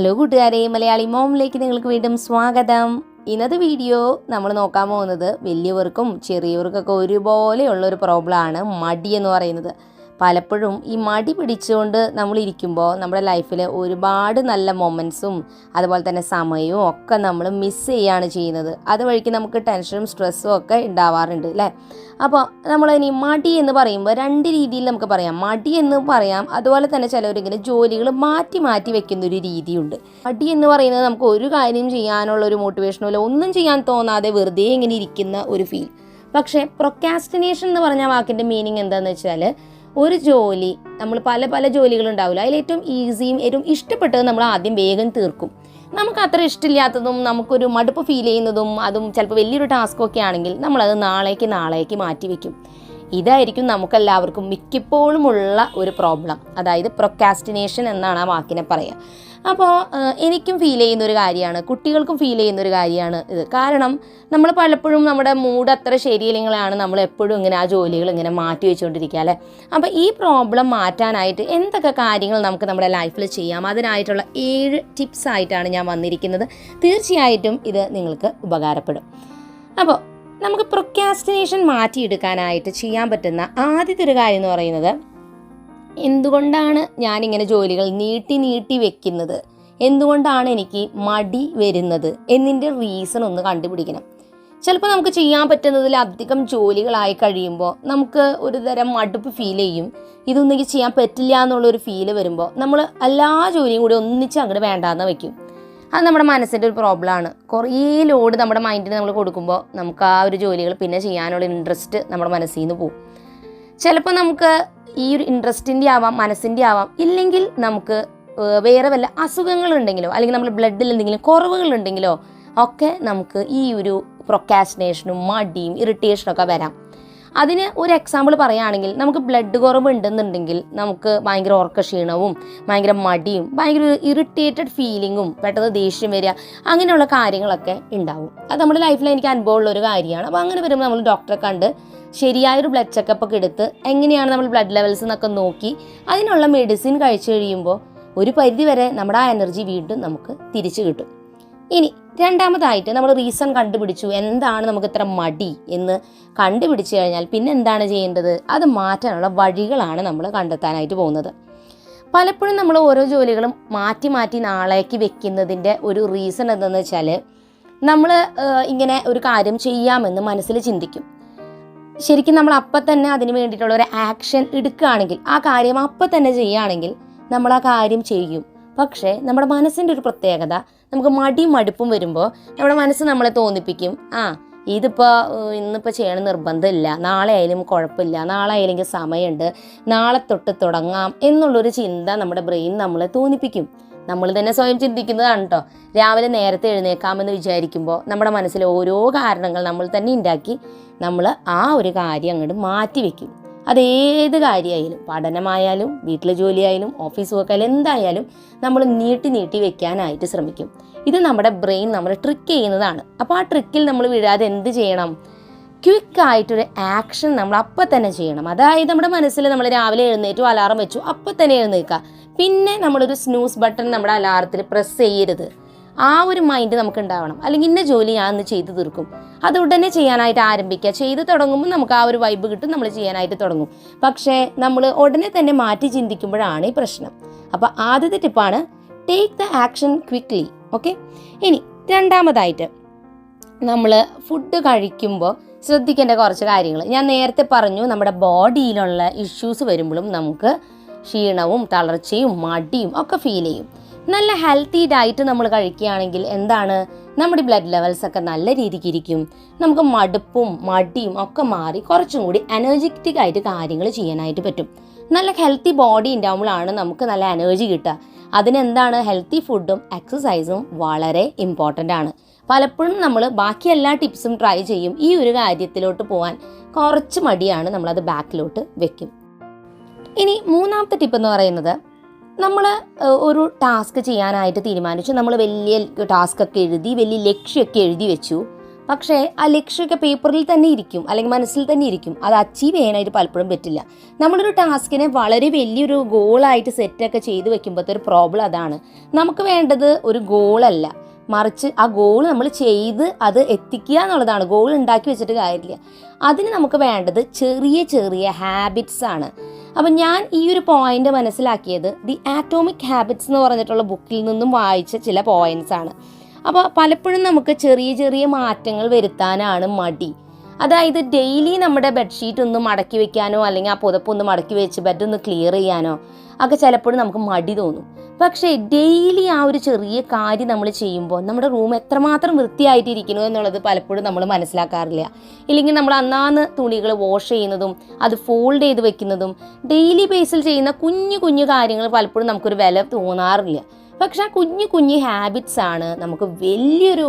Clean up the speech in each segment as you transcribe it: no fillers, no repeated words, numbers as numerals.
Hello കൂട്ടുകാരെ, മലയാളി മോമിലേക്ക് നിങ്ങൾക്ക് വീണ്ടും സ്വാഗതം. ഇന്നത്തെ വീഡിയോ നമ്മൾ നോക്കാൻ പോകുന്നത് വലിയവർക്കും ചെറിയവർക്കൊക്കെ ഒരുപോലെയുള്ള ഒരു പ്രോബ്ലമാണ് മടി എന്ന് പറയുന്നത്. പലപ്പോഴും ഈ മടി പിടിച്ചുകൊണ്ട് നമ്മളിരിക്കുമ്പോൾ നമ്മുടെ ലൈഫിൽ ഒരുപാട് നല്ല മൊമെൻറ്റ്സും അതുപോലെ തന്നെ സമയവും ഒക്കെ നമ്മൾ മിസ് ചെയ്യുകയാണ് ചെയ്യുന്നത്. അതുവഴിക്ക് നമുക്ക് ടെൻഷനും സ്ട്രെസ്സും ഒക്കെ ഉണ്ടാവാറുണ്ട് അല്ലേ. അപ്പോൾ നമ്മളിനി മടി എന്ന് പറയുമ്പോൾ രണ്ട് രീതിയിൽ നമുക്ക് പറയാം. മടി എന്ന് പറയാം, അതുപോലെ തന്നെ ചിലവരിങ്ങനെ ജോലികൾ മാറ്റി മാറ്റി വെക്കുന്നൊരു രീതിയുണ്ട്. മടി എന്ന് പറയുന്നത് നമുക്ക് ഒരു കാര്യം ചെയ്യാനുള്ള ഒരു മോട്ടിവേഷനോ ഇല്ല, ഒന്നും ചെയ്യാൻ തോന്നാതെ വെറുതെ ഇങ്ങനെ ഇരിക്കുന്ന ഒരു ഫീൽ. പക്ഷേ പ്രൊക്രാസ്റ്റിനേഷൻ എന്ന് പറഞ്ഞ വാക്കിൻ്റെ മീനിങ് എന്താണെന്ന് വെച്ചാൽ, ഒരു ജോലി നമ്മൾ പല ജോലികളുണ്ടാവില്ല, അതിലേറ്റവും ഈസിയും ഏറ്റവും ഇഷ്ടപ്പെട്ടത് നമ്മൾ ആദ്യം വേഗം തീർക്കും. നമുക്ക് അത്ര ഇഷ്ടമില്ലാത്തതും നമുക്കൊരു മടുപ്പ് ഫീൽ ചെയ്യുന്നതും അതും ചിലപ്പോൾ വലിയൊരു ടാസ്കൊക്കെ ആണെങ്കിൽ നമ്മളത് നാളേക്ക് മാറ്റി വയ്ക്കും. ഇതായിരിക്കും നമുക്കെല്ലാവർക്കും മിക്കപ്പോഴുമുള്ള ഒരു പ്രോബ്ലം, അതായത് പ്രൊക്രാസ്റ്റിനേഷൻ എന്നാണ് ആ വാക്കിനെ പറയുക. അപ്പോൾ എനിക്കും ഫീൽ ചെയ്യുന്നൊരു കാര്യമാണ്, കുട്ടികൾക്കും ഫീൽ ചെയ്യുന്നൊരു കാര്യമാണ് ഇത്. കാരണം നമ്മൾ പലപ്പോഴും നമ്മുടെ മൂഡ് അത്ര ശരിയില്ലെങ്കിലാണ് നമ്മൾ എപ്പോഴും ഇങ്ങനെ ആ ജോലികൾ ഇങ്ങനെ മാറ്റി വെച്ചുകൊണ്ടിരിക്കുക അല്ലേ. അപ്പോൾ ഈ പ്രോബ്ലം മാറ്റാനായിട്ട് എന്തൊക്കെ കാര്യങ്ങൾ നമുക്ക് നമ്മുടെ ലൈഫിൽ ചെയ്യാം, അതിനായിട്ടുള്ള 7 ടിപ്സ് ആയിട്ടാണ് ഞാൻ വന്നിരിക്കുന്നത്. തീർച്ചയായിട്ടും ഇത് നിങ്ങൾക്ക് ഉപകാരപ്പെടും. അപ്പോൾ നമുക്ക് പ്രൊക്രാസ്റ്റിനേഷൻ മാറ്റിയെടുക്കാനായിട്ട് ചെയ്യാൻ പറ്റുന്ന ആദ്യത്തെ ഒരു കാര്യം എന്ന് പറയുന്നത്, എന്തുകൊണ്ടാണ് ഞാനിങ്ങനെ ജോലികൾ നീട്ടി വെക്കുന്നത്, എന്തുകൊണ്ടാണ് എനിക്ക് മടി വരുന്നത് എന്നതിൻ്റെ റീസൺ ഒന്ന് കണ്ടുപിടിക്കണം. ചിലപ്പോൾ നമുക്ക് ചെയ്യാൻ പറ്റുന്നതിലധികം ജോലികളായി കഴിയുമ്പോൾ നമുക്ക് ഒരു തരം മടുപ്പ് ഫീൽ ചെയ്യും. ഇതൊന്നും എനിക്ക് ചെയ്യാൻ പറ്റില്ല എന്നുള്ളൊരു ഫീല് വരുമ്പോൾ നമ്മൾ എല്ലാ ജോലിയും കൂടി ഒന്നിച്ച് അങ്ങോട്ട് വേണ്ടാന്ന് വയ്ക്കും. അത് നമ്മുടെ മനസ്സിൻ്റെ ഒരു പ്രോബ്ലമാണ്. കുറേ ലോഡ് നമ്മുടെ മൈൻഡിന് നമ്മൾ കൊടുക്കുമ്പോൾ നമുക്ക് ആ ഒരു ജോലികൾ പിന്നെ ചെയ്യാനുള്ള ഇൻട്രസ്റ്റ് നമ്മുടെ മനസ്സിൽ നിന്ന് പോകും. ചിലപ്പോൾ നമുക്ക് ഈ ഒരു ഇൻട്രസ്റ്റിൻ്റെ ആവാം, മനസ്സിൻ്റെ ആവാം, ഇല്ലെങ്കിൽ നമുക്ക് വേറെ വല്ല അസുഖങ്ങളുണ്ടെങ്കിലോ അല്ലെങ്കിൽ നമ്മുടെ ബ്ലഡിൽ എന്തെങ്കിലും കുറവുകളുണ്ടെങ്കിലോ ഒക്കെ നമുക്ക് ഈ ഒരു പ്രൊക്രാസ്റ്റിനേഷനും മടിയും ഇറിറ്റേഷനൊക്കെ വരാം. അതിന് ഒരു എക്സാമ്പിൾ പറയുകയാണെങ്കിൽ, നമുക്ക് ബ്ലഡ് കുറവ് ഉണ്ടെന്നുണ്ടെങ്കിൽ നമുക്ക് ഭയങ്കര ഉറക്കക്ഷീണവും ഭയങ്കര മടിയും ഭയങ്കര ഇറിറ്റേറ്റഡ് ഫീലിങ്ങും പെട്ടെന്ന് ദേഷ്യം വരിക, അങ്ങനെയുള്ള കാര്യങ്ങളൊക്കെ ഉണ്ടാവും. അത് നമ്മുടെ ലൈഫിൽ എനിക്ക് അനുഭവമുള്ളൊരു കാര്യമാണ്. അപ്പോൾ അങ്ങനെ വരുമ്പോൾ നമ്മൾ ഡോക്ടറെ കണ്ട് ശരിയായൊരു ബ്ലഡ് ചെക്കപ്പൊക്കെ എടുത്ത് എങ്ങനെയാണ് നമ്മൾ ബ്ലഡ് ലെവൽസ് എന്നൊക്കെ നോക്കി അതിനുള്ള മെഡിസിൻ കഴിച്ചു കഴിയുമ്പോൾ ഒരു പരിധി വരെ നമ്മുടെ ആ എനർജി വീണ്ടും നമുക്ക് തിരിച്ചു കിട്ടും. ഇനി രണ്ടാമതായിട്ട് നമ്മൾ റീസൺ കണ്ടുപിടിച്ചു, എന്താണ് നമുക്ക് ഇത്ര മടി എന്ന് കണ്ടുപിടിച്ചു കഴിഞ്ഞാൽ പിന്നെ എന്താണ് ചെയ്യേണ്ടത്, അത് മാറ്റാനുള്ള വഴികളാണ് നമ്മൾ കണ്ടെത്താനായിട്ട് പോകുന്നത്. പലപ്പോഴും നമ്മൾ ഓരോ ജോലികളും മാറ്റി നാളേക്ക് വെക്കുന്നതിൻ്റെ ഒരു റീസൺ എന്താണെന്ന് വെച്ചാൽ, നമ്മൾ ഇങ്ങനെ ഒരു കാര്യം ചെയ്യാമെന്ന് മനസ്സിൽ ചിന്തിക്കും. ശരിക്കും നമ്മൾ അപ്പം തന്നെ അതിന് വേണ്ടിയിട്ടുള്ള ഒരു ആക്ഷൻ എടുക്കുകയാണെങ്കിൽ, ആ കാര്യം അപ്പം തന്നെ ചെയ്യുകയാണെങ്കിൽ നമ്മൾ ആ കാര്യം ചെയ്യും. പക്ഷേ നമ്മുടെ മനസ്സിൻ്റെ ഒരു പ്രത്യേകത, നമുക്ക് മടുപ്പും വരുമ്പോൾ നമ്മുടെ മനസ്സ് നമ്മളെ തോന്നിപ്പിക്കും, ഇതിപ്പോൾ ഇന്നിപ്പോൾ ചെയ്യണം നിർബന്ധമില്ല, നാളെ ആയാലും കുഴപ്പമില്ല, നാളെ ആയാലും സമയമുണ്ട്, നാളെ തൊട്ട് തുടങ്ങാം എന്നുള്ളൊരു ചിന്ത നമ്മുടെ ബ്രെയിൻ നമ്മളെ തോന്നിപ്പിക്കും. നമ്മൾ തന്നെ സ്വയം ചിന്തിക്കുന്നതാണ് കേട്ടോ. രാവിലെ നേരത്തെ എഴുന്നേക്കാമെന്ന് വിചാരിക്കുമ്പോൾ നമ്മുടെ മനസ്സിൽ ഓരോ കാരണങ്ങൾ നമ്മൾ തന്നെ ഉണ്ടാക്കി നമ്മൾ ആ ഒരു കാര്യം അങ്ങോട്ട് മാറ്റി വയ്ക്കും. അതേത് കാര്യമായാലും, പഠനമായാലും വീട്ടിലെ ജോലിയായാലും ഓഫീസ് വർക്ക് ആയാലും എന്തായാലും നമ്മൾ നീട്ടി വെക്കാനായിട്ട് ശ്രമിക്കും. ഇത് നമ്മുടെ ബ്രെയിൻ നമ്മളെ ട്രിക്ക് ചെയ്യുന്നതാണ്. അപ്പോൾ ആ ട്രിക്കിൽ നമ്മൾ വീഴാതെ എന്ത് ചെയ്യണം, ക്വിക്കായിട്ടൊരു ആക്ഷൻ നമ്മൾ അപ്പം തന്നെ ചെയ്യണം. അതായത് നമ്മുടെ മനസ്സിൽ നമ്മൾ രാവിലെ എഴുന്നേറ്റു, അലാറം വെച്ചു, അപ്പം തന്നെ എഴുന്നേൽക്കുക. പിന്നെ നമ്മളൊരു സ്നൂസ് ബട്ടൺ നമ്മുടെ അലാറത്തിൽ പ്രസ് ചെയ്യരുത്. ആ ഒരു മൈൻഡ് നമുക്ക് ഉണ്ടാവണം. അല്ലെങ്കിൽ ഇന്ന ജോലി ഞാൻ ഇന്ന് ചെയ്ത് തീർക്കും, അത് ഉടനെ ചെയ്യാനായിട്ട് ആരംഭിക്കുക. ചെയ്ത് തുടങ്ങുമ്പോൾ നമുക്ക് ആ ഒരു വൈബ് കിട്ടും, നമ്മൾ ചെയ്യാനായിട്ട് തുടങ്ങും. പക്ഷേ നമ്മൾ ഉടനെ തന്നെ മാറ്റി ചിന്തിക്കുമ്പോഴാണ് ഈ പ്രശ്നം. അപ്പോൾ ആദ്യത്തെ ടിപ്പാണ് take the action quickly. Okay. ഇനി രണ്ടാമതായിട്ട് നമ്മൾ ഫുഡ് കഴിക്കുമ്പോൾ ശ്രദ്ധിക്കേണ്ട കുറച്ച് കാര്യങ്ങൾ ഞാൻ നേരത്തെ പറഞ്ഞു. നമ്മുടെ ബോഡിയിലുള്ള ഇഷ്യൂസ് വരുമ്പോഴും നമുക്ക് ക്ഷീണവും തളർച്ചയും മടിയും ഒക്കെ ഫീൽ ചെയ്യും. നല്ല ഹെൽത്തി ഡയറ്റ് നമ്മൾ കഴിക്കുകയാണെങ്കിൽ എന്താണ്, നമ്മുടെ ബ്ലഡ് ലെവൽസ് ഒക്കെ നല്ല രീതിക്ക് ഇരിക്കും. നമുക്ക് മടുപ്പും മടിയും ഒക്കെ മാറി കുറച്ചും കൂടി എനർജറ്റിക് ആയിട്ട് കാര്യങ്ങൾ ചെയ്യാനായിട്ട് പറ്റും. നല്ല ഹെൽത്തി ബോഡി ഉണ്ടാകുമ്പോഴാണ് നമുക്ക് നല്ല എനർജി കിട്ടുക. അതിനെന്താണ്, ഹെൽത്തി ഫുഡും എക്സസൈസും വളരെ ഇമ്പോർട്ടൻ്റ് ആണ്. പലപ്പോഴും നമ്മൾ ബാക്കി എല്ലാ ടിപ്സും ട്രൈ ചെയ്യും, ഈ ഒരു കാര്യത്തിലോട്ട് പോകാൻ കുറച്ച് മടിയാണ്, നമ്മളത് ബാക്കിലോട്ട് വെക്കും. ഇനി മൂന്നാമത്തെ ടിപ്പ് എന്ന് പറയുന്നത്, നമ്മൾ ഒരു ടാസ്ക് ചെയ്യാനായിട്ട് തീരുമാനിച്ചു, നമ്മൾ വലിയ ടാസ്കൊക്കെ എഴുതി വലിയ ലക്ഷ്യമൊക്കെ എഴുതി വെച്ചു. പക്ഷേ ആ ലക്ഷ്യമൊക്കെ പേപ്പറിൽ തന്നെ ഇരിക്കും, അല്ലെങ്കിൽ മനസ്സിൽ തന്നെ ഇരിക്കും. അത് അച്ചീവ് ചെയ്യാനായിട്ട് പലപ്പോഴും പറ്റില്ല. നമ്മളൊരു ടാസ്കിനെ വളരെ വലിയൊരു ഗോളായിട്ട് സെറ്റൊക്കെ ചെയ്ത് വെക്കുമ്പോഴത്തെ ഒരു പ്രോബ്ലം അതാണ്. നമുക്ക് വേണ്ടത് ഒരു ഗോളല്ല, മറിച്ച് ആ ഗോൾ നമ്മൾ ചെയ്ത് അത് എത്തിക്കുക എന്നുള്ളതാണ്. ഗോൾ ഉണ്ടാക്കി വെച്ചിട്ട് കാര്യമില്ല. അതിന് നമുക്ക് വേണ്ടത് ചെറിയ ചെറിയ ഹാബിറ്റ്സ് ആണ്. അപ്പം ഞാൻ ഈ ഒരു പോയിന്റ് മനസ്സിലാക്കിയത് ദി ആറ്റോമിക് ഹാബിറ്റ്സ് എന്ന് പറഞ്ഞിട്ടുള്ള ബുക്കിൽ നിന്നും വായിച്ച ചില പോയിന്റ്സ് ആണ്. അപ്പോൾ പലപ്പോഴും നമുക്ക് ചെറിയ ചെറിയ മാറ്റങ്ങൾ വരുത്താനാണ് മടി. അതായത് ഡെയിലി നമ്മുടെ ബെഡ്ഷീറ്റ് ഒന്ന് മടക്കി വെക്കാനോ, അല്ലെങ്കിൽ ആ പുതപ്പൊന്ന് മടക്കി വെച്ച് ബെഡൊന്ന് ക്ലിയർ ചെയ്യാനോ ഒക്കെ ചിലപ്പോഴും നമുക്ക് മടി തോന്നും. പക്ഷേ ഡെയിലി ആ ഒരു ചെറിയ കാര്യം നമ്മൾ ചെയ്യുമ്പോൾ നമ്മുടെ റൂം എത്രമാത്രം വൃത്തിയായിട്ടിരിക്കുന്നു എന്നുള്ളത് പലപ്പോഴും നമ്മൾ മനസ്സിലാക്കാറില്ല. ഇല്ലെങ്കിൽ നമ്മൾ അന്നാന്ന് തുണികൾ വാഷ് ചെയ്യുന്നതും അത് ഫോൾഡ് ചെയ്ത് വെക്കുന്നതും ഡെയിലി ബേസിൽ ചെയ്യുന്ന കുഞ്ഞു കുഞ്ഞു കാര്യങ്ങൾ പലപ്പോഴും നമുക്കൊരു വില തോന്നാറില്ല. പക്ഷെ ആ കുഞ്ഞു കുഞ്ഞു ഹാബിറ്റ്സ് ആണ് നമുക്ക് വലിയൊരു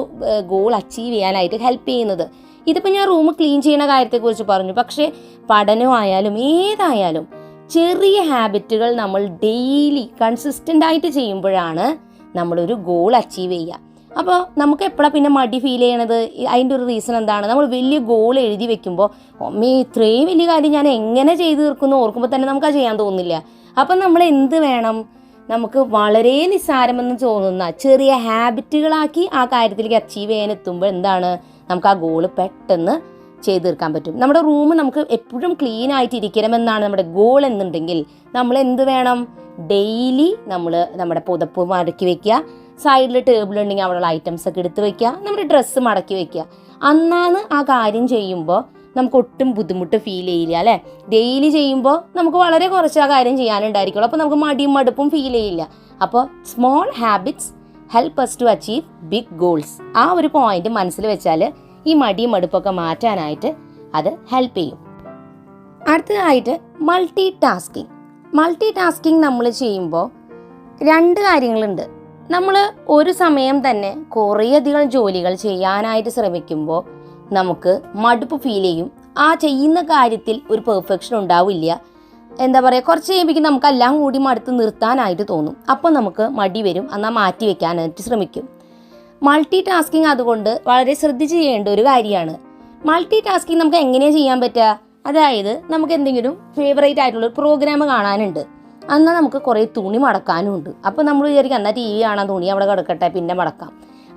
ഗോൾ അച്ചീവ് ചെയ്യാനായിട്ട് ഹെൽപ്പ് ചെയ്യുന്നത്. ഇതിപ്പോൾ ഞാൻ റൂം ക്ലീൻ ചെയ്യുന്ന കാര്യത്തെക്കുറിച്ച് പറഞ്ഞു. പക്ഷേ പഠനമായാലും ഏതായാലും ചെറിയ ഹാബിറ്റുകൾ നമ്മൾ ഡെയിലി കൺസിസ്റ്റൻ്റ് ആയിട്ട് ചെയ്യുമ്പോഴാണ് നമ്മളൊരു ഗോൾ അച്ചീവ് ചെയ്യുക. അപ്പോൾ നമുക്ക് എപ്പോഴാണ് പിന്നെ മടി ഫീൽ ചെയ്യണത്? അതിൻ്റെ ഒരു റീസൺ എന്താണ്? നമ്മൾ വലിയ ഗോൾ എഴുതി വെക്കുമ്പോൾ ഇത്രയും വലിയ കാര്യം ഞാൻ എങ്ങനെ ചെയ്തു തീർക്കുന്നു ഓർക്കുമ്പോൾ തന്നെ നമുക്കത് ചെയ്യാൻ തോന്നുന്നില്ല. അപ്പം നമ്മൾ എന്ത് വേണം? നമുക്ക് വളരെ നിസ്സാരമെന്ന് തോന്നുന്ന ചെറിയ ഹാബിറ്റുകളാക്കി ആ കാര്യത്തിലേക്ക് അച്ചീവ് ചെയ്യാൻ എത്തുമ്പോൾ എന്താണ്, നമുക്ക് ആ ഗോൾ പെട്ടെന്ന് ചെയ്ത് തീർക്കാൻ പറ്റും. നമ്മുടെ റൂം നമുക്ക് എപ്പോഴും ക്ലീൻ ആയിട്ട് ഇരിക്കണമെന്നാണ് നമ്മുടെ ഗോൾ എന്നുണ്ടെങ്കിൽ നമ്മൾ എന്ത് വേണം? ഡെയിലി നമ്മൾ നമ്മുടെ പുതപ്പ് മടക്കി വെക്കുക, സൈഡിൽ ടേബിൾ ഉണ്ടെങ്കിൽ അവിടെയുള്ള ഐറ്റംസ് ഒക്കെ എടുത്ത് വെക്കുക, നമ്മുടെ ഡ്രസ്സ് മടക്കി വെക്കുക. അന്നാണ് ആ കാര്യം ചെയ്യുമ്പോൾ നമുക്ക് ഒട്ടും ബുദ്ധിമുട്ട് ഫീൽ ചെയ്യില്ല അല്ലേ? ഡെയിലി ചെയ്യുമ്പോൾ നമുക്ക് വളരെ കുറച്ച് ആ കാര്യം ചെയ്യാനുണ്ടായിരിക്കുള്ളൂ. അപ്പോൾ നമുക്ക് മടിയും മടുപ്പും ഫീൽ ചെയ്യില്ല. അപ്പോൾ small habits help us to achieve big goals. ആ ഒരു പോയിന്റ് മനസ്സിൽ വെച്ചാൽ ഈ മടിയും മടുപ്പൊക്കെ മാറ്റാനായിട്ട് അത് ഹെൽപ്പ് ചെയ്യും. അടുത്തതായിട്ട് മൾട്ടി ടാസ്കിങ് നമ്മൾ ചെയ്യുമ്പോൾ രണ്ട് കാര്യങ്ങളുണ്ട്. നമ്മൾ ഒരു സമയം തന്നെ കുറേയധികം ജോലികൾ ചെയ്യാനായിട്ട് ശ്രമിക്കുമ്പോൾ നമുക്ക് മടുപ്പ് ഫീൽ ചെയ്യും. ആ ചെയ്യുന്ന കാര്യത്തിൽ ഒരു പെർഫെക്ഷൻ ഉണ്ടാവില്ല. എന്താ പറയുക, കുറച്ച് കഴിയുമ്പോഴേക്കും നമുക്ക് എല്ലാം കൂടി മടുത്ത് നിർത്താനായിട്ട് തോന്നും. അപ്പോൾ നമുക്ക് മടി വരും, എന്നാൽ മാറ്റി വെക്കാനായിട്ട് ശ്രമിക്കും. മൾട്ടി ടാസ്കിങ് അതുകൊണ്ട് വളരെ ശ്രദ്ധിച്ച് ചെയ്യേണ്ട ഒരു കാര്യമാണ്. മൾട്ടി ടാസ്കിങ് നമുക്ക് എങ്ങനെയാണ് ചെയ്യാൻ പറ്റുക? അതായത് നമുക്ക് എന്തെങ്കിലും ഫേവറേറ്റ് ആയിട്ടുള്ളൊരു പ്രോഗ്രാം കാണാനുണ്ട്, എന്നാൽ നമുക്ക് കുറേ തുണി മടക്കാനും ഉണ്ട്. അപ്പോൾ നമ്മൾ വിചാരിക്കും എന്നാൽ TV കാണാൻ, തുണി അവിടെ കിടക്കട്ടെ പിന്നെ മടക്കാം.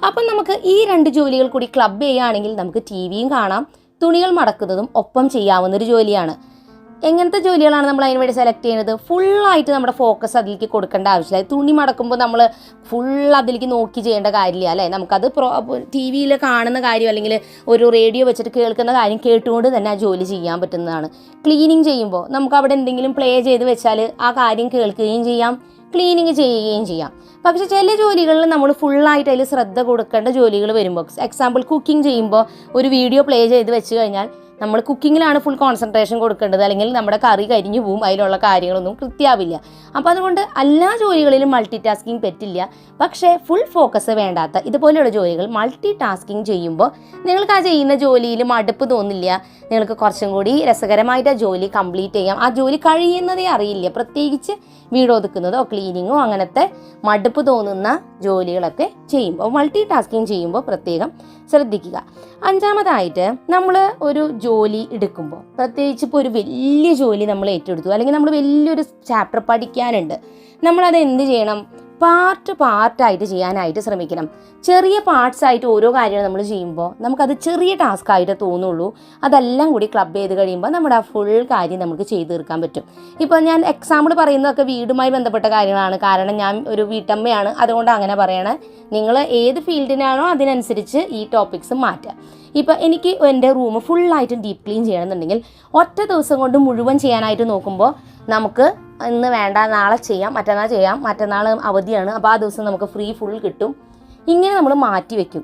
അപ്പം നമുക്ക് ഈ രണ്ട് ജോലികൾ കൂടി ക്ലബ് ചെയ്യുകയാണെങ്കിൽ നമുക്ക് TVയും കാണാം, തുണികൾ മടക്കുന്നതും ഒപ്പം ചെയ്യാവുന്നൊരു ജോലിയാണ്. എങ്ങനത്തെ ജോലികളാണ് നമ്മൾ അതിന് വേണ്ടി സെലക്ട് ചെയ്യുന്നത്? ഫുള്ളായിട്ട് നമ്മുടെ ഫോക്കസ് അതിലേക്ക് കൊടുക്കേണ്ട ആവശ്യമില്ല. തുണി മടക്കുമ്പോൾ നമ്മൾ ഫുൾ അതിലേക്ക് നോക്കി ചെയ്യേണ്ട കാര്യമില്ല അല്ലേ? നമുക്കത് TV കാണുന്ന കാര്യം അല്ലെങ്കിൽ ഒരു റേഡിയോ വെച്ചിട്ട് കേൾക്കുന്ന കാര്യം കേട്ടുകൊണ്ട് തന്നെ ആ ജോലി ചെയ്യാൻ പറ്റുന്നതാണ്. ക്ലീനിങ് ചെയ്യുമ്പോൾ നമുക്ക് അവിടെ എന്തെങ്കിലും പ്ലേ ചെയ്ത് വെച്ചാൽ ആ കാര്യം കേൾക്കുകയും ചെയ്യാം, ക്ലീനിങ് ചെയ്യുകയും ചെയ്യാം. പക്ഷേ ചില ജോലികളിൽ നമ്മൾ ഫുള്ളായിട്ട് അതിൽ ശ്രദ്ധ കൊടുക്കേണ്ട ജോലികൾ വരുമ്പോൾ, എക്സാമ്പിൾ കുക്കിംഗ് ചെയ്യുമ്പോൾ ഒരു വീഡിയോ പ്ലേ ചെയ്ത് വെച്ച് കഴിഞ്ഞാൽ നമ്മൾ കുക്കിങ്ങിലാണ് ഫുൾ കോൺസെൻട്രേഷൻ കൊടുക്കേണ്ടത്, അല്ലെങ്കിൽ നമ്മുടെ കറി കരിഞ്ഞു പോവും, അതിലുള്ള കാര്യങ്ങളൊന്നും കൃത്യമാവില്ല. അപ്പോൾ അതുകൊണ്ട് എല്ലാ ജോലികളിലും മൾട്ടി ടാസ്കിങ് പറ്റില്ല. പക്ഷേ ഫുൾ ഫോക്കസ് വേണ്ടാത്ത ഇതുപോലെയുള്ള ജോലികൾ മൾട്ടി ടാസ്കിങ് ചെയ്യുമ്പോൾ നിങ്ങൾക്ക് ആ ചെയ്യുന്ന ജോലിയിൽ മടുപ്പ് തോന്നില്ല. നിങ്ങൾക്ക് കുറച്ചും കൂടി രസകരമായിട്ട് ആ ജോലി കംപ്ലീറ്റ് ചെയ്യാം. ആ ജോലി കഴിയുന്നതേ അറിയില്ല. പ്രത്യേകിച്ച് വീടൊതുക്കുന്നതോ ക്ലീനിങ്ങോ അങ്ങനത്തെ മടുപ്പ് തോന്നുന്ന ജോലികളൊക്കെ ചെയ്യുമ്പോൾ, മൾട്ടി ടാസ്കിങ് ചെയ്യുമ്പോൾ പ്രത്യേകം ശ്രദ്ധിക്കുക. അഞ്ചാമതായിട്ട് നമ്മൾ ഒരു ജോലി എടുക്കുമ്പോൾ, പ്രത്യേകിച്ച് ഇപ്പോൾ ഒരു വലിയ ജോലി നമ്മൾ ഏറ്റെടുത്തു, അല്ലെങ്കിൽ നമ്മൾ വലിയൊരു ചാപ്റ്റർ പഠിക്കാനുണ്ട്, നമ്മളത് എന്ത് ചെയ്യണം? പാർട്ടായിട്ട് ചെയ്യാനായിട്ട് ശ്രമിക്കണം. ചെറിയ പാർട്സായിട്ട് ഓരോ കാര്യങ്ങൾ നമ്മൾ ചെയ്യുമ്പോൾ നമുക്കത് ചെറിയ ടാസ്ക് ആയിട്ട് തോന്നുള്ളൂ. അതെല്ലാം കൂടി ക്ലബ് ചെയ്ത് കഴിയുമ്പോൾ നമ്മുടെ ആ ഫുൾ കാര്യം നമുക്ക് ചെയ്ത് തീർക്കാൻ പറ്റും. ഇപ്പോൾ ഞാൻ എക്സാമ്പിൾ പറയുന്നതൊക്കെ വീടുമായി ബന്ധപ്പെട്ട കാര്യങ്ങളാണ്, കാരണം ഞാൻ ഒരു വീട്ടമ്മയാണ്, അതുകൊണ്ട് അങ്ങനെ പറയണേ. നിങ്ങൾ ഏത് ഫീൽഡിനാണോ അതിനനുസരിച്ച് ഈ ടോപ്പിക്സ് മാറ്റുക. ഇപ്പോൾ എനിക്ക് എൻ്റെ റൂം ഫുള്ളായിട്ടും ഡീപ്പ് ക്ലീൻ ചെയ്യണമെന്നുണ്ടെങ്കിൽ ഒറ്റ ദിവസം കൊണ്ട് മുഴുവൻ ചെയ്യാനായിട്ട് നോക്കുമ്പോൾ നമുക്ക് ഇന്ന് വേണ്ട, നാളെ ചെയ്യാം, മറ്റന്നാൾ ചെയ്യാം, മറ്റന്നാൾ അവധിയാണ്, അപ്പോൾ ആ ദിവസം നമുക്ക് ഫുൾ കിട്ടും. ഇങ്ങനെ നമ്മൾ മാറ്റി വയ്ക്കും.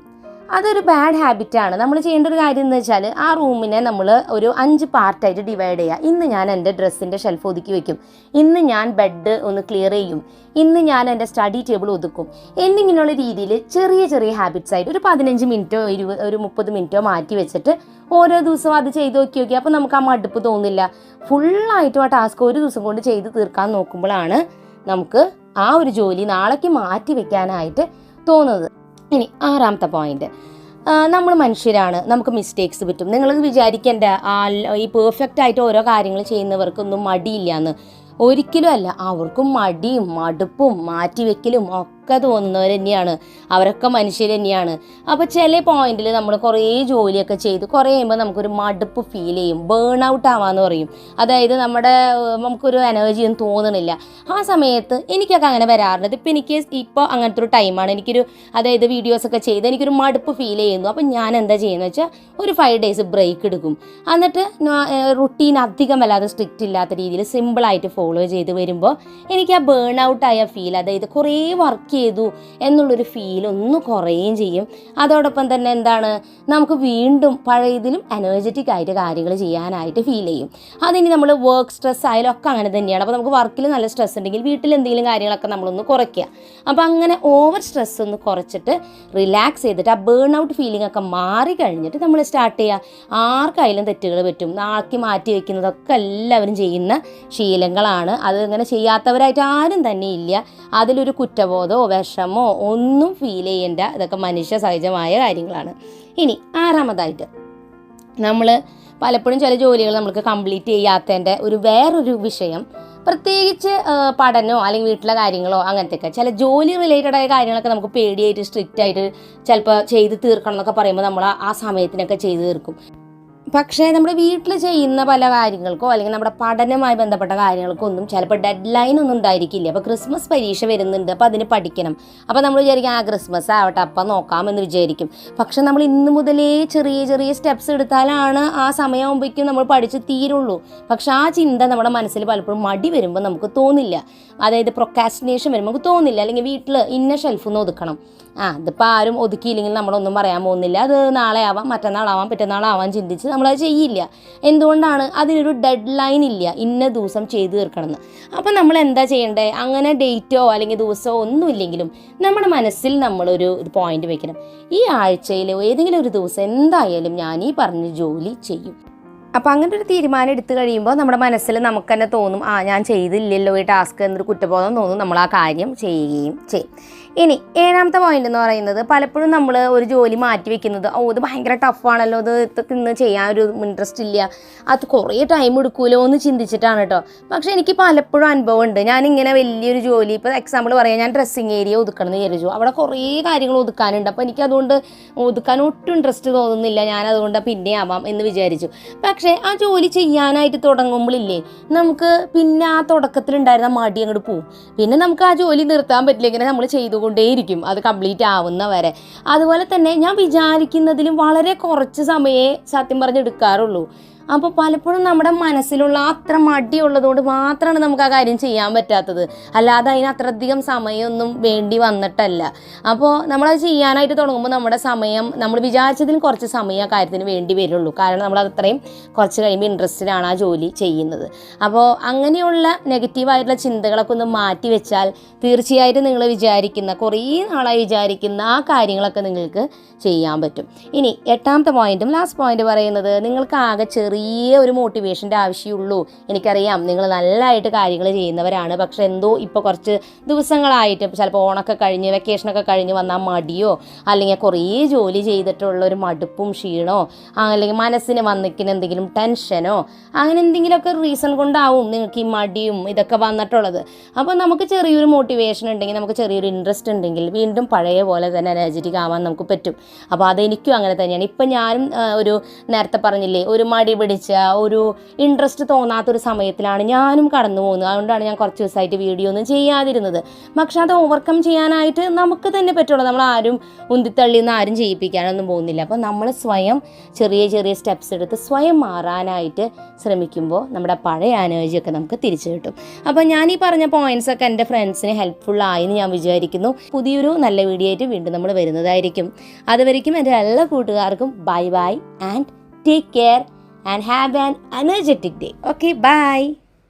അതൊരു ബാഡ് ഹാബിറ്റാണ്. നമ്മൾ ചെയ്യേണ്ട ഒരു കാര്യം എന്ന് വെച്ചാൽ ആ റൂമിനെ നമ്മൾ ഒരു 5 പാർട്ടായിട്ട് ഡിവൈഡ് ചെയ്യുക. ഇന്ന് ഞാൻ എൻ്റെ ഡ്രസ്സിൻ്റെ ഷെൽഫ് ഒതുക്കി വയ്ക്കും, ഇന്ന് ഞാൻ ബെഡ് ഒന്ന് ക്ലിയർ ചെയ്യും, ഇന്ന് ഞാൻ എൻ്റെ സ്റ്റഡി ടേബിൾ ഒതുക്കും എന്നിങ്ങനെയുള്ള രീതിയിൽ ചെറിയ ചെറിയ ഹാബിറ്റ്സ് ആയിട്ട് ഒരു 15 മിനിറ്റോ 30 മിനിറ്റോ മാറ്റി വെച്ചിട്ട് ഓരോ ദിവസവും അത് ചെയ്ത് നോക്കി. അപ്പോൾ നമുക്ക് ആ മടുപ്പ് തോന്നില്ല. ഫുള്ളായിട്ടും ആ ടാസ്ക് ഒരു ദിവസം കൊണ്ട് ചെയ്ത് തീർക്കാൻ നോക്കുമ്പോഴാണ് നമുക്ക് ആ ഒരു ജോലി നാളേക്ക് മാറ്റി വെക്കാനായിട്ട് തോന്നുന്നത്. ഇനി 6ാമത്തെ പോയിന്റ്, നമ്മൾ മനുഷ്യരാണ്, നമുക്ക് മിസ്റ്റേക്സ് പറ്റും. നിങ്ങൾ വിചാരിക്കേണ്ട ഈ പെർഫെക്റ്റ് ആയിട്ട് ഓരോ കാര്യങ്ങൾ ചെയ്യുന്നവർക്കൊന്നും മടിയില്ല എന്ന്. ഒരിക്കലും അല്ല. അവർക്കും മടിയും മടുപ്പും മാറ്റിവെക്കലും ഒക്കെ തോന്നുന്നവർ തന്നെയാണ്. അവരൊക്കെ മനുഷ്യർ തന്നെയാണ്. അപ്പോൾ ചില പോയിന്റിൽ നമ്മൾ കുറേ ജോലിയൊക്കെ ചെയ്ത് കുറേ കഴിയുമ്പോൾ നമുക്കൊരു മടുപ്പ് ഫീൽ ചെയ്യും. ബേൺ ഔട്ട് ആവാന്ന് പറയും. അതായത് നമുക്കൊരു എനർജിയൊന്നും തോന്നണില്ല. ആ സമയത്ത് എനിക്കൊക്കെ അങ്ങനെ വരാറുണ്ട്. ഇപ്പോൾ അങ്ങനത്തെ ഒരു ടൈമാണ്. അതായത് വീഡിയോസൊക്കെ ചെയ്ത് എനിക്കൊരു മടുപ്പ് ഫീൽ ചെയ്യുന്നു. അപ്പം ഞാൻ എന്താ ചെയ്യുന്നത് വെച്ചാൽ ഒരു 5 days ബ്രേക്ക് എടുക്കും. എന്നിട്ട് റുട്ടീൻ അധികമല്ലാതെ സ്ട്രിക്റ്റ് ഇല്ലാത്ത രീതിയിൽ സിമ്പിളായിട്ട് ഫോളോ ചെയ്ത് വരുമ്പോൾ എനിക്ക് ആ ബേൺ ഔട്ടായ ഫീൽ, അതായത് കുറേ വർക്ക് ചെയ്തു എന്നുള്ളൊരു ഫീൽ ഒന്ന് കുറയുകയും ചെയ്യും. അതോടൊപ്പം തന്നെ നമുക്ക് വീണ്ടും പഴയതിലും എനർജറ്റിക് ആയിട്ട് കാര്യങ്ങൾ ചെയ്യാനായിട്ട് ഫീൽ ചെയ്യും. അതിനി നമ്മൾ വർക്ക് സ്ട്രെസ് ആയാലും ഒക്കെ അങ്ങനെ തന്നെയാണ്. അപ്പോൾ നമുക്ക് വർക്കിൽ നല്ല സ്ട്രെസ് ഉണ്ടെങ്കിൽ വീട്ടിൽ എന്തെങ്കിലും കാര്യങ്ങളൊക്കെ നമ്മളൊന്ന് കുറയ്ക്കുക. അപ്പോൾ അങ്ങനെ ഓവർ സ്ട്രെസ് ഒന്ന് കുറച്ചിട്ട് റിലാക്സ് ചെയ്തിട്ട് ആ ബേൺ ഔട്ട് ഫീലിംഗ് ഒക്കെ മാറി കഴിഞ്ഞിട്ട് നമ്മൾ സ്റ്റാർട്ട് ചെയ്യുക. ആർക്കായാലും തെറ്റുകൾ പറ്റും. ആക്കി മാറ്റി വയ്ക്കുന്നതൊക്കെ എല്ലാവരും ചെയ്യുന്ന ശീലങ്ങളാണ്. അത് ഇങ്ങനെ ചെയ്യാത്തവരായിട്ട് ആരും തന്നെ ഇല്ല. അതിലൊരു കുറ്റബോധമോ വിഷമോ ഒന്നും ഫീൽ ചെയ്യേണ്ട. ഇതൊക്കെ മനുഷ്യ സഹജമായ കാര്യങ്ങളാണ്. ഇനി 6ാമതായിട്ട്, നമ്മൾ പലപ്പോഴും ചില ജോലികൾ നമുക്ക് കംപ്ലീറ്റ് ചെയ്യാത്തതിൻ്റെ വേറൊരു വിഷയം, പ്രത്യേകിച്ച് പഠനമോ അല്ലെങ്കിൽ വീട്ടിലെ കാര്യങ്ങളോ അങ്ങനത്തെയൊക്കെ ചില ജോലി റിലേറ്റഡ് ആയ കാര്യങ്ങളൊക്കെ നമുക്ക് പേടിയായിട്ട് സ്ട്രിക്റ്റ് ആയിട്ട് ചിലപ്പോൾ ചെയ്ത് തീർക്കണം എന്നൊക്കെ പറയുമ്പോൾ നമ്മൾ ആ സമയത്തിനൊക്കെ ചെയ്ത് തീർക്കും. പക്ഷേ നമ്മുടെ വീട്ടിൽ ചെയ്യുന്ന പല കാര്യങ്ങൾക്കോ അല്ലെങ്കിൽ നമ്മുടെ പഠനവുമായി ബന്ധപ്പെട്ട കാര്യങ്ങൾക്കോ ഒന്നും ചിലപ്പോൾ ഡെഡ് ലൈൻ ഒന്നും ഉണ്ടായിരിക്കില്ല. അപ്പോൾ ക്രിസ്മസ് പരീക്ഷ വരുന്നുണ്ട്, അപ്പോൾ അതിന് പഠിക്കണം. അപ്പോൾ നമ്മൾ വിചാരിക്കും ക്രിസ്മസ് ആവട്ടെ അപ്പം നോക്കാമെന്ന് വിചാരിക്കും. പക്ഷെ നമ്മൾ ഇന്ന് മുതലേ ചെറിയ ചെറിയ സ്റ്റെപ്സ് എടുത്താലാണ് ആ സമയമാകുമ്പോഴേക്കും നമ്മൾ പഠിച്ച് തീരുള്ളൂ. പക്ഷെ ആ ചിന്ത നമ്മുടെ മനസ്സിൽ പലപ്പോഴും മടി വരുമ്പോൾ നമുക്ക് തോന്നില്ല. അതായത് പ്രൊക്രാസ്റ്റിനേഷൻ വരുമ്പോൾ നമുക്ക് തോന്നില്ല. അല്ലെങ്കിൽ വീട്ടിൽ ഇന്ന ഷെൽഫൊന്ന് ഒതുക്കണം, ഇതിപ്പോൾ ആരും ഒതുക്കിയില്ലെങ്കിൽ നമ്മളൊന്നും പറയാൻ പോകുന്നില്ല. അത് നാളെ ആവാം, മറ്റന്നാളാവാം, പിറ്റന്നാളാവാം ചിന്തിച്ച് നമ്മളത് ചെയ്യില്ല. എന്തുകൊണ്ടാണ്? അതിനൊരു ഡെഡ് ലൈൻ ഇല്ല, ഇന്ന ദിവസം ചെയ്തു തീർക്കണമെന്ന്. അപ്പം നമ്മൾ എന്താ ചെയ്യേണ്ടത്? അങ്ങനെ ഡേറ്റോ അല്ലെങ്കിൽ ദിവസമോ ഒന്നും ഇല്ലെങ്കിലും നമ്മുടെ മനസ്സിൽ നമ്മളൊരു പോയിന്റ് വെക്കണം. ഈ ആഴ്ചയിലോ ഏതെങ്കിലും ഒരു ദിവസം എന്തായാലും ഞാൻ ഈ പറഞ്ഞ ജോലി ചെയ്യും. അപ്പോൾ അങ്ങനെ ഒരു തീരുമാനം എടുത്തു കഴിയുമ്പോൾ നമ്മുടെ മനസ്സിൽ നമുക്ക് തന്നെ തോന്നും, ഞാൻ ചെയ്തില്ലല്ലോ ഈ ടാസ്ക് എന്നൊരു കുറ്റബോധം തോന്നും. നമ്മൾ ആ കാര്യം ചെയ്യുകയും ചെയ്യും. ഇനി 7ാമത്തെ പോയിന്റ് എന്ന് പറയുന്നത്, പലപ്പോഴും നമ്മൾ ഒരു ജോലി മാറ്റി വെക്കുന്നത്, ഇത് ഭയങ്കര ടഫാണല്ലോ, ഇന്ന് ചെയ്യാൻ ഒരു ഇൻട്രസ്റ്റ് ഇല്ല, അത് കുറേ ടൈം എടുക്കുമല്ലോ എന്ന് ചിന്തിച്ചിട്ടാണ് കേട്ടോ. പക്ഷേ എനിക്ക് പലപ്പോഴും അനുഭവം ഉണ്ട്. ഞാനിങ്ങനെ വലിയൊരു ജോലി, ഇപ്പോൾ എക്സാമ്പിൾ പറയാം, ഞാൻ ഡ്രസ്സിങ് ഏരിയ ഒതുക്കണം എന്ന് വിചാരിച്ചു. അവിടെ കുറേ കാര്യങ്ങൾ ഒതുക്കാനുണ്ട്. അപ്പോൾ എനിക്കതുകൊണ്ട് ഒതുക്കാൻ ഒട്ടും ഇൻട്രസ്റ്റ് തോന്നുന്നില്ല. ഞാനതുകൊണ്ട് പിന്നെ ആവാം എന്ന് വിചാരിച്ചു. പക്ഷേ ആ ജോലി ചെയ്യാനായിട്ട് തുടങ്ങുമ്പോഴില്ലേ, നമുക്ക് പിന്നെ ആ തുടക്കത്തിലുണ്ടായിരുന്ന മടി അങ്ങോട്ട് പോവും. പിന്നെ നമുക്ക് ആ ജോലി നിർത്താൻ പറ്റില്ല. ഇങ്ങനെ നമ്മൾ ചെയ്തുകൊണ്ടേയിരിക്കും അത് കംപ്ലീറ്റ് ആവുന്ന വരെ. അതുപോലെ തന്നെ ഞാൻ വിചാരിക്കുന്നതിലും വളരെ കുറച്ച് സമയമേ സത്യം പറഞ്ഞെടുക്കാറുള്ളൂ. അപ്പോൾ പലപ്പോഴും നമ്മുടെ മനസ്സിലുള്ള അത്ര മടിയുള്ളതുകൊണ്ട് മാത്രമാണ് നമുക്ക് ആ കാര്യം ചെയ്യാൻ പറ്റാത്തത്. അല്ലാതെ അതിന് അത്രയധികം സമയമൊന്നും വേണ്ടി വന്നിട്ടല്ല. അപ്പോൾ നമ്മളത് ചെയ്യാനായിട്ട് തുടങ്ങുമ്പോൾ നമ്മുടെ സമയം നമ്മൾ വിചാരിച്ചതിലും കുറച്ച് സമയം ആ കാര്യത്തിന് വേണ്ടി വരുള്ളൂ. കാരണം നമ്മളത് അത്രയും കുറച്ച് കഴിയുമ്പോൾ ഇൻട്രസ്റ്റിലാണ് ആ ജോലി ചെയ്യുന്നത്. അപ്പോൾ അങ്ങനെയുള്ള നെഗറ്റീവായിട്ടുള്ള ചിന്തകളൊക്കെ ഒന്ന് മാറ്റി വെച്ചാൽ തീർച്ചയായിട്ടും നിങ്ങൾ കുറേ നാളായി വിചാരിക്കുന്ന ആ കാര്യങ്ങളൊക്കെ നിങ്ങൾക്ക് ചെയ്യാൻ പറ്റും. ഇനി 8ാമത്തെ പോയിന്റും ലാസ്റ്റ് പോയിന്റ് പറയുന്നത്, നിങ്ങൾക്ക് ആകെ ചെറിയ ഒരു മോട്ടിവേഷൻ്റെ ആവശ്യമുള്ളൂ. എനിക്കറിയാം നിങ്ങൾ നല്ലതായിട്ട് കാര്യങ്ങൾ ചെയ്യുന്നവരാണ്. പക്ഷെ എന്തോ ഇപ്പോൾ കുറച്ച് ദിവസങ്ങളായിട്ട് ചിലപ്പോൾ ഓണൊക്കെ കഴിഞ്ഞ് വെക്കേഷനൊക്കെ കഴിഞ്ഞ് വന്നാൽ മടിയോ അല്ലെങ്കിൽ കുറേ ജോലി ചെയ്തിട്ടുള്ള ഒരു മടുപ്പും ക്ഷീണോ അല്ലെങ്കിൽ മനസ്സിന് വന്നിക്കുന്ന എന്തെങ്കിലും ടെൻഷനോ അങ്ങനെ എന്തെങ്കിലുമൊക്കെ റീസൺ കൊണ്ടാവും നിങ്ങൾക്ക് ഈ മടിയും ഇതൊക്കെ വന്നിട്ടുള്ളത്. അപ്പോൾ നമുക്ക് ചെറിയൊരു മോട്ടിവേഷൻ ഉണ്ടെങ്കിൽ, നമുക്ക് ചെറിയൊരു ഇൻട്രസ്റ്റ് ഉണ്ടെങ്കിൽ വീണ്ടും പഴയ പോലെ തന്നെ എനർജറ്റിക് ആവാൻ നമുക്ക് പറ്റും. അപ്പോൾ അതെനിക്കും അങ്ങനെ തന്നെയാണ്. ഇപ്പം ഞാനും നേരത്തെ പറഞ്ഞില്ലേ, ഒരു മടി പിടിച്ച ഒരു ഇൻട്രസ്റ്റ് തോന്നാത്തൊരു സമയത്തിലാണ് ഞാനും കടന്നു പോകുന്നത്. അതുകൊണ്ടാണ് ഞാൻ കുറച്ച് ദിവസമായിട്ട് വീഡിയോ ഒന്നും ചെയ്യാതിരുന്നത്. പക്ഷെ അത് ഓവർകം ചെയ്യാനായിട്ട് നമുക്ക് തന്നെ പറ്റുള്ളൂ. നമ്മൾ ആരും ഉന്തിത്തള്ളിയൊന്നും ആരും ചെയ്യിപ്പിക്കാനൊന്നും പോകുന്നില്ല. അപ്പോൾ നമ്മൾ സ്വയം ചെറിയ ചെറിയ സ്റ്റെപ്സ് എടുത്ത് സ്വയം മാറാനായിട്ട് ശ്രമിക്കുമ്പോൾ നമ്മുടെ പഴയ എനർജിയൊക്കെ നമുക്ക് തിരിച്ചു കിട്ടും. അപ്പോൾ ഞാൻ ഈ പറഞ്ഞ പോയിന്റ്സൊക്കെ എൻ്റെ ഫ്രണ്ട്സിന് ഹെൽപ്ഫുള്ളായി എന്ന് ഞാൻ വിചാരിക്കുന്നു. പുതിയൊരു നല്ല വീഡിയോ ആയിട്ട് വീണ്ടും നമ്മൾ വരുന്നതായിരിക്കും. അതുവരെയ്ക്കും എൻ്റെ എല്ലാ കൂട്ടുകാർക്കും bye bye and take care and have an energetic day. Okay, bye.